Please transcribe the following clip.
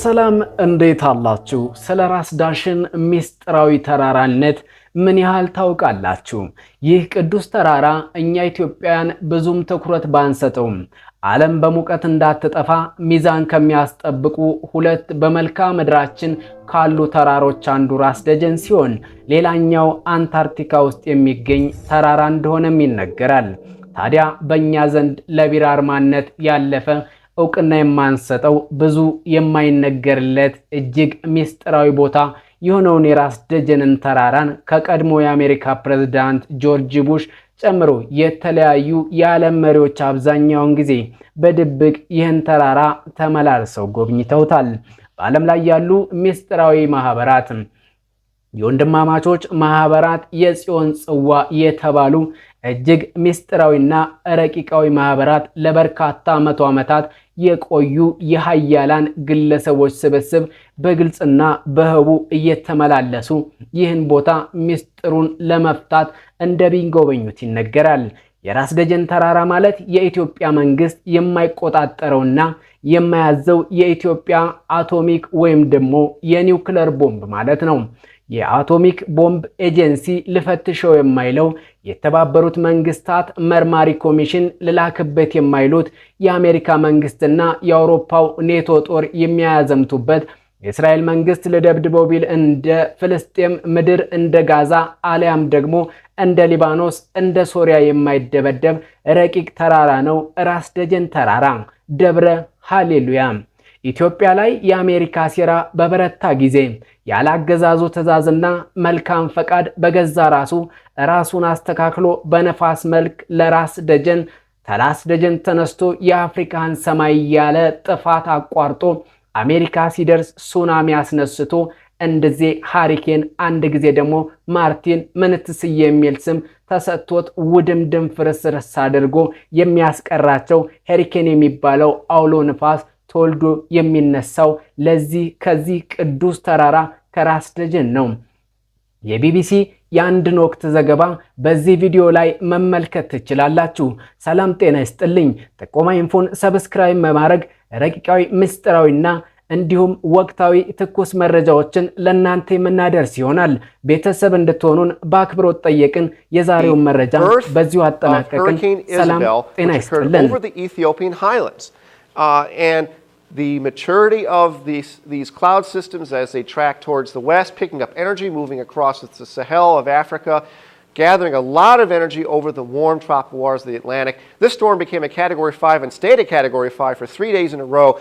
ሰላም እንዴት አላችሁ? ስለ ራስ ዳሽን ሚስጥራዊ ተራራነት ምን ያህል ታውቃላችሁ? ይህ ቅዱስ ተራራ እኛ ኢትዮጵያውያን ብዙም ትኩረት ባንሰጠውም ዓለም በሙቀት እንዳትጠፋ ሚዛን ከሚያስጠብቁ ሁለት በመልክዓ ምድራችን ካሉ ተራሮች አንዱ ራስ ደጀን ሲሆን ሌላኛው አንታርክቲካ ውስጥ የሚገኝ ተራራ እንደሆነም ይነገራል። ታዲያ በእኛ ዘንድ ለቢራ አርማነት ያለፈ እውቅና የማንሰጠው ብዙ የማይነገርለት እጅግ ሚስጥራዊ ቦታ የሆነውን የራስ ደጀንን ተራራን ከቀድሞ የአሜሪካ ፕሬዝዳንት ጆርጅ ቡሽ ጨምሮ የተለያዩ የዓለም መሪዎች አብዛኛውን ጊዜ በድብቅ ይህን ተራራ ተመላልሰው ጎብኝተውታል። በዓለም ላይ ያሉ ሚስጥራዊ ማህበራት የወንድማማቾች ማህበራት የጽዮን ጽዋ የተባሉ እጅግ ሚስጥራዊና ረቂቃዊ ማህበራት ለበርካታ መቶ ዓመታት የቆዩ የሃያላን ግለሰቦች ስብስብ በግልጽና በህቡ እየተመላለሱ ይህን ቦታ ሚስጥሩን ለመፍታት እንደሚጎበኙት ይነገራል። የራስ ደጀን ተራራ ማለት የኢትዮጵያ መንግስት የማይቆጣጠረውና የማያዘው የኢትዮጵያ አቶሚክ ወይም ደግሞ የኒውክለር ቦምብ ማለት ነው። የአቶሚክ ቦምብ ኤጀንሲ ልፈትሸው የማይለው የተባበሩት መንግስታት መርማሪ ኮሚሽን ልላክበት የማይሉት የአሜሪካ መንግስትና የአውሮፓው ኔቶ ጦር የሚያዘምቱበት የእስራኤል መንግስት ለደብድበው ቢል እንደ ፍልስጤም ምድር እንደ ጋዛ አሊያም ደግሞ እንደ ሊባኖስ እንደ ሶሪያ የማይደበደብ ረቂቅ ተራራ ነው ራስ ደጀን ተራራ ደብረ ሃሌሉያ። ኢትዮጵያ ላይ የአሜሪካ ሴራ በበረታ ጊዜ ያላገዛዙ ትዕዛዝና መልካም ፈቃድ በገዛ ራሱን አስተካክሎ በነፋስ መልክ ለራስ ደጀን ተራስ ደጀን ተነስቶ የአፍሪካን ሰማይ ያለ ጥፋት አቋርጦ አሜሪካ ሲደርስ ሱናሚ አስነስቶ እንደዚህ ሃሪኬን አንድ ጊዜ ደግሞ ማርቲን ምንትስዬ የሚል ስም ተሰጥቶት ውድምድም ፍርስርስ አድርጎ የሚያስቀራቸው ሃሪኬን የሚባለው አውሎ ንፋስ ተወልዶ የሚነሳው ከዚህ ቅዱስ ተራራ ከራስ ደጀን ነው። የቢቢሲ የአንድን ወቅት ዘገባ በዚህ ቪዲዮ ላይ መመልከት ትችላላችሁ። ሰላም ጤና ይስጥልኝ። ጥቆማ ኢንፎን ሰብስክራይብ በማድረግ ረቂቃዊ ምስጢራዊና እንዲሁም ወቅታዊ ትኩስ መረጃዎችን ለእናንተ የምናደርስ ይሆናል። ቤተሰብ እንድትሆኑን በአክብሮት ጠየቅን። የዛሬውን መረጃ በዚሁ አጠናቀቅን። ሰላም ጤና ይስጥልን። And the maturity of these cloud systems as they track towards the west, picking up energy, moving across the Sahel of Africa, gathering a lot of energy over the warm tropical waters of the Atlantic. This storm became a Category 5 and stayed a Category 5 for 3 days in a row.